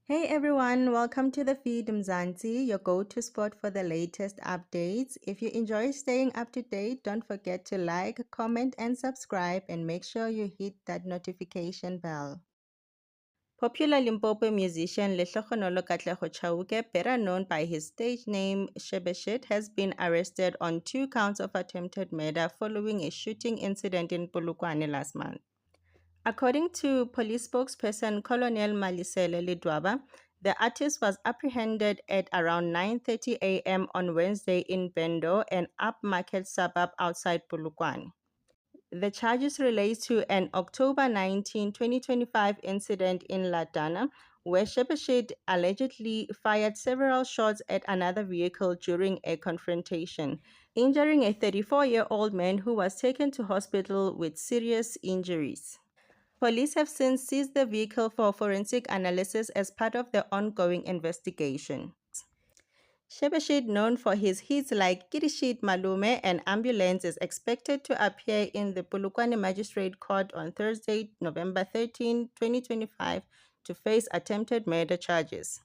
Hey everyone, welcome to the feed Mzansi, your go-to spot for the latest updates. If you enjoy staying up to date, don't forget to like, comment, and subscribe, and make sure you hit that notification bell. Popular Limpopo musician Lehlogonolo Katlego Chauke, better known by his stage name Shebeshkt, has been arrested on 2 counts of attempted murder following a shooting incident in Polokwane last month. According to police spokesperson Colonel Malisele Lidwaba, the artist was apprehended at around 9:30 a.m. on Wednesday in Bendo, an upmarket suburb outside Polokwane. The charges relate to an October 19, 2025 incident in Ladana, where Shebeshkt allegedly fired several shots at another vehicle during a confrontation, injuring a 34-year-old man who was taken to hospital with serious injuries. Police have since seized the vehicle for forensic analysis as part of the ongoing investigation. Shebeshkt, known for his hits like Kirishit Malume and Ambulance, is expected to appear in the Polokwane Magistrate Court on Thursday, November 13, 2025, to face attempted murder charges.